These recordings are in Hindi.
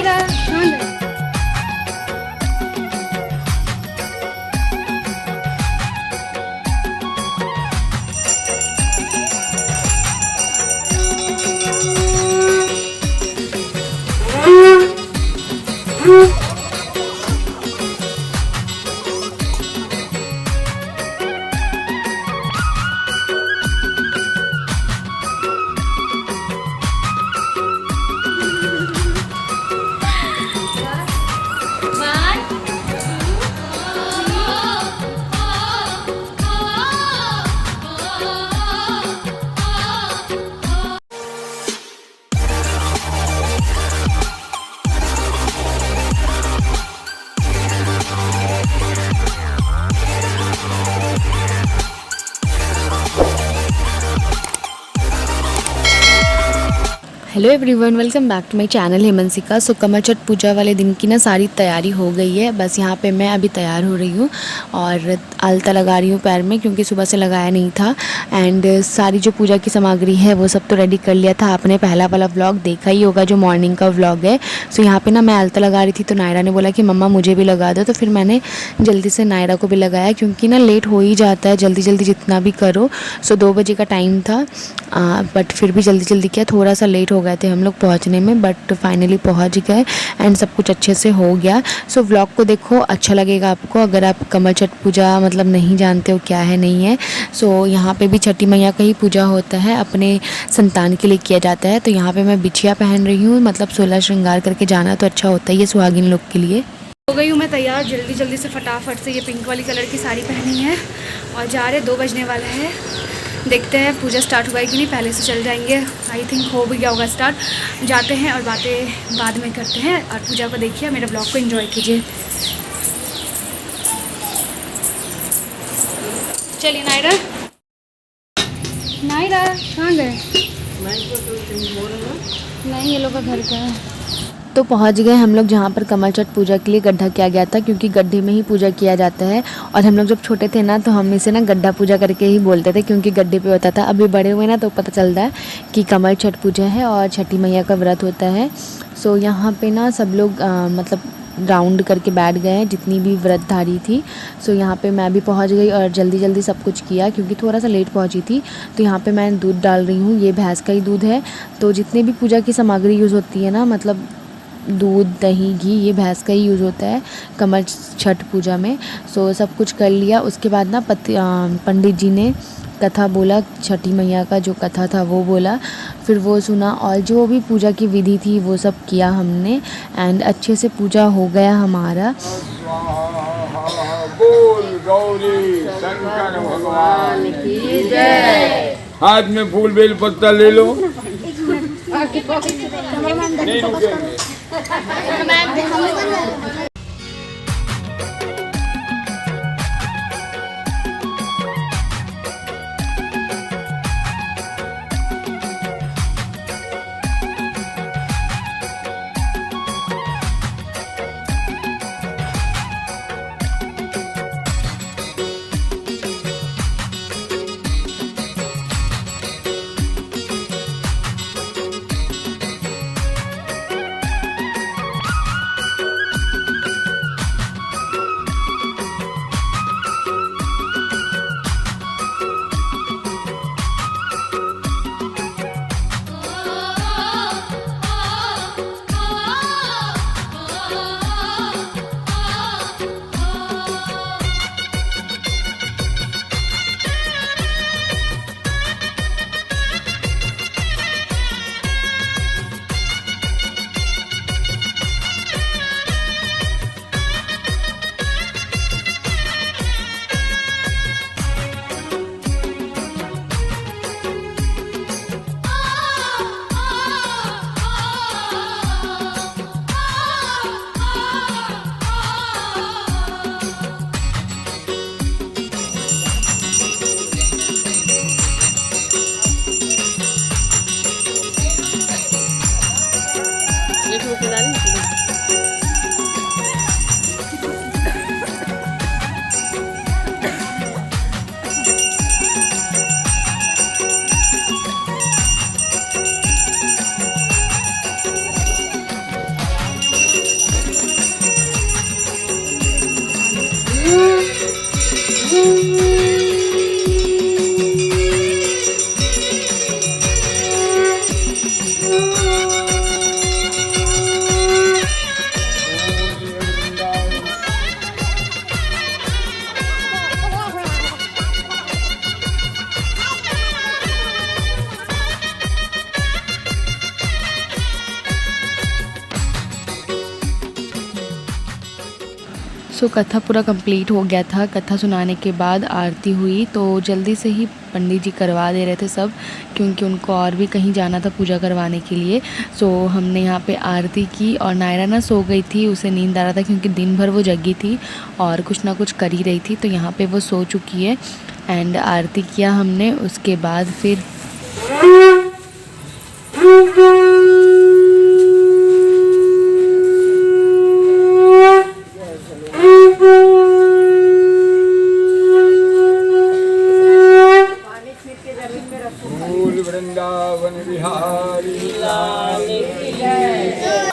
नायरा कहाँ गए? Hello everyone, welcome back to my channel Hemanshika. So कमर छठ पूजा वाले दिन की ना सारी तैयारी हो गई है। बस यहाँ पे मैं अभी तैयार हो रही हूँ और आलता लगा रही हूँ पैर में, क्योंकि सुबह से लगाया नहीं था। एंड सारी जो पूजा की सामग्री है वो सब तो रेडी कर लिया था। आपने पहला वाला व्लॉग देखा ही होगा जो मॉर्निंग का व्लॉग है। सो यहाँ पर ना मैं आलता लगा रही थी तो नायरा ने बोला कि मम्मा मुझे भी लगा दो, तो फिर मैंने जल्दी से नायरा को भी लगाया, क्योंकि ना लेट हो ही जाता है जल्दी जल्दी जितना भी करो। सो 2 बजे का टाइम था, बट फिर भी जल्दी जल्दी किया। थोड़ा सा लेट हो गए थे हम लोग पहुंचने में, बट फाइनली पहुंच गए एंड सब कुछ अच्छे से हो गया। सो व्लॉग को देखो, अच्छा लगेगा आपको अगर आप कमर छठ पूजा मतलब नहीं जानते हो क्या है नहीं है। सो यहाँ पे भी छठी मैया का ही पूजा होता है, अपने संतान के लिए किया जाता है। तो यहाँ पे मैं बिछिया पहन रही हूँ, मतलब 16 श्रृंगार करके जाना तो अच्छा होता है ये सुहागिन लोग के लिए। हो गई हूँ मैं तैयार, जल्दी जल्दी से फटाफट से ये पिंक वाली कलर की साड़ी पहनी है और जा रहे 2 बजने वाला है। देखते हैं पूजा स्टार्ट हुआ है कि नहीं, पहले से चल जाएंगे। आई थिंक हो भी गया होगा स्टार्ट। जाते हैं और बातें बाद में करते हैं, और पूजा को देखिए, मेरे ब्लॉग को एंजॉय कीजिए। चलिए नायरा, नायरा कहाँ गए? नहीं, ये लोग का घर का है। तो पहुंच गए हम लोग जहाँ पर कमर छठ पूजा के लिए गड्ढा किया गया था, क्योंकि गड्ढे में ही पूजा किया जाता है। और हम लोग जब छोटे थे ना तो हम इसे ना गड्ढा पूजा करके ही बोलते थे, क्योंकि गड्ढे पे होता था। अभी बड़े हुए ना तो पता चलता है कि कमर छठ पूजा है और छठी मैया का व्रत होता है। सो यहाँ पे ना सब लोग मतलब राउंड करके बैठ गए हैं, जितनी भी व्रतधारी थी। सो यहाँ पे मैं भी पहुँच गई और जल्दी जल्दी सब कुछ किया, क्योंकि थोड़ा सा लेट पहुँची थी। तो यहाँ पे मैं दूध डाल रही हूँ, ये भैंस का ही दूध है। तो जितने भी पूजा की सामग्री यूज़ होती है ना, मतलब दूध दही घी, ये भैंस का ही यूज़ होता है कमर छठ पूजा में। सो सब कुछ कर लिया। उसके बाद ना पंडित जी ने कथा बोला, छठी मैया का जो कथा था वो बोला, फिर वो सुना और जो भी पूजा की विधि थी वो सब किया हमने। एंड अच्छे से पूजा हो गया हमारा। बोल गौरी शंकर भगवान की जय। हाथ में फूल बेल पत्ता ले लो। नहीं रुकेंगे। सो कथा पूरा कंप्लीट हो गया था। कथा सुनाने के बाद आरती हुई तो जल्दी से ही पंडित जी करवा दे रहे थे सब, क्योंकि उनको और भी कहीं जाना था पूजा करवाने के लिए। सो हमने यहाँ पे आरती की और नायरा ना सो गई थी, उसे नींद आ रहा था क्योंकि दिन भर वो जगी थी और कुछ ना कुछ कर ही रही थी, तो यहाँ पे वो सो चुकी है। एंड आरती किया हमने, उसके बाद फिर फूल वृंदावन बिहारी लाल की जय।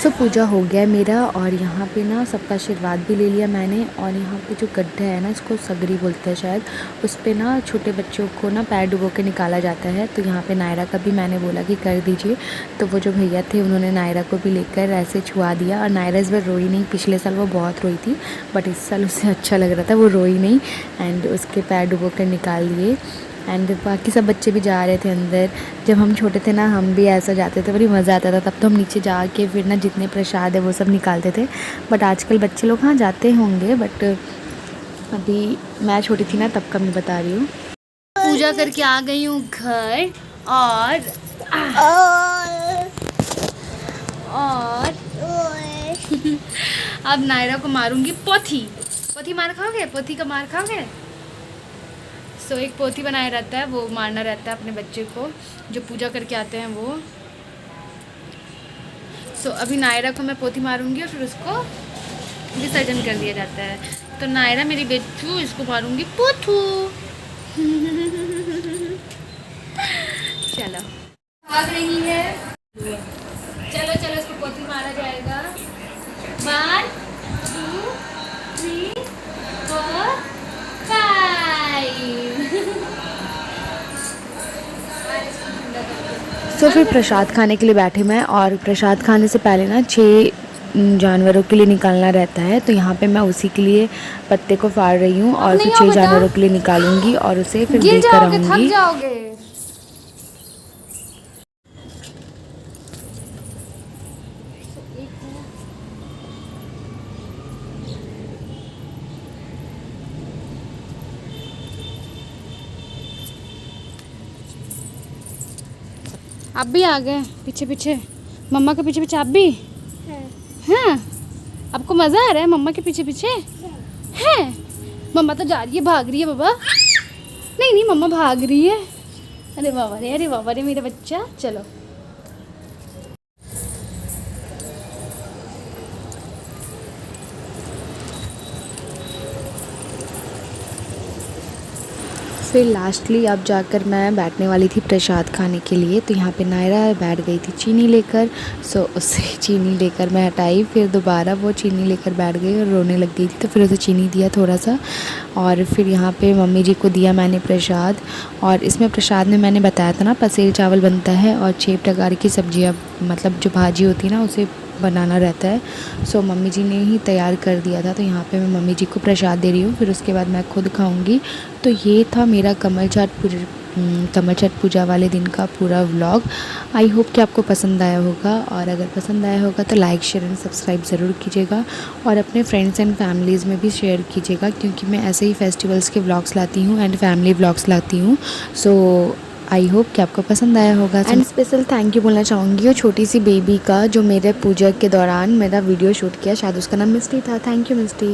सो पूजा हो गया है मेरा, और यहाँ पे ना सबका आशीर्वाद भी ले लिया मैंने। और यहाँ पे जो गड्ढा है ना, इसको सगरी बोलते हैं शायद, उस पे ना छोटे बच्चों को ना पैर डुबो के निकाला जाता है। तो यहाँ पे नायरा का भी मैंने बोला कि कर दीजिए, तो वो जो भैया थे उन्होंने नायरा को भी लेकर ऐसे छुआ दिया। और नायरा इस बार रोई नहीं, पिछले साल वो बहुत रोई थी, बट इस साल उसे अच्छा लग रहा था, वो रोई नहीं। एंड उसके पैर डुबो कर निकाल दिए। एंड बाकी सब बच्चे भी जा रहे थे अंदर। जब हम छोटे थे ना, हम भी ऐसा जाते थे, बड़ी मज़ा आता था। तब तो हम नीचे जाके फिर ना जितने प्रसाद है वो सब निकालते थे। बट आजकल बच्चे लोग हाँ जाते होंगे, बट अभी मैं छोटी थी ना तब का मैं बता रही हूँ। पूजा करके आ गई हूँ घर, और अब नायरा को मारूंगी पोथी। पोथी मार खाओगे? पोथी का मार खाओगे? सो एक पोथी बनाया रहता है, वो मारना रहता है अपने बच्चे को जो पूजा करके आते हैं वो। सो अभी नायरा को मैं पोथी मारूंगी और फिर उसको विसर्जन कर दिया जाता है। तो नायरा मेरी बेटू, इसको मारूंगी पोथू। चलो भाग रही है, चलो चलो इसको पोथी मारा जाएगा। 1 2 3 4 5। तो फिर प्रसाद खाने के लिए बैठे मैं, और प्रसाद खाने से पहले ना 6 जानवरों के लिए निकालना रहता है। तो यहाँ पे मैं उसी के लिए पत्ते को फाड़ रही हूँ और फिर 6 जानवरों के लिए निकालूंगी और उसे फिर देख कर आऊँगी। आप भी आ गए पीछे पीछे, मम्मा के पीछे पीछे आप भी हैं? आपको मज़ा आ रहा है मम्मा के पीछे पीछे हैं? मम्मा तो जा रही है, भाग रही है बाबा। नहीं नहीं मम्मा भाग रही है। अरे बाबा रे मेरा बच्चा। चलो फिर लास्टली अब जाकर मैं बैठने वाली थी प्रसाद खाने के लिए, तो यहाँ पे नायरा बैठ गई थी चीनी लेकर। सो उससे चीनी लेकर मैं हटाई, फिर दोबारा वो चीनी लेकर बैठ गई और रोने लग गई थी, तो फिर उसे चीनी दिया थोड़ा सा। और फिर यहाँ पे मम्मी जी को दिया मैंने प्रसाद। और इसमें प्रसाद में मैंने बताया था ना पसेल चावल बनता है और 6 प्रकार की सब्जियाँ, मतलब जो भाजी होती है ना उसे बनाना रहता है। सो मम्मी जी ने ही तैयार कर दिया था, तो यहाँ पे मैं मम्मी जी को प्रसाद दे रही हूँ, फिर उसके बाद मैं खुद खाऊंगी। तो ये था मेरा कमल छठ पूजा वाले दिन का पूरा व्लॉग। आई होप कि आपको पसंद आया होगा, और अगर पसंद आया होगा तो लाइक शेयर एंड सब्सक्राइब ज़रूर कीजिएगा, और अपने फ्रेंड्स एंड फैमिलीज़ में भी शेयर कीजिएगा, क्योंकि मैं ऐसे ही फेस्टिवल्स के व्लॉग्स लाती हूँ एंड फैमिली व्लॉग्स लाती हूँ। सो आई होप कि आपको पसंद आया होगा। एंड स्पेशल थैंक यू बोलना चाहूँगी वो छोटी सी बेबी का, जो मेरे पूजा के दौरान मेरा वीडियो शूट किया, शायद उसका नाम मिस्टी था। Thank you Misty.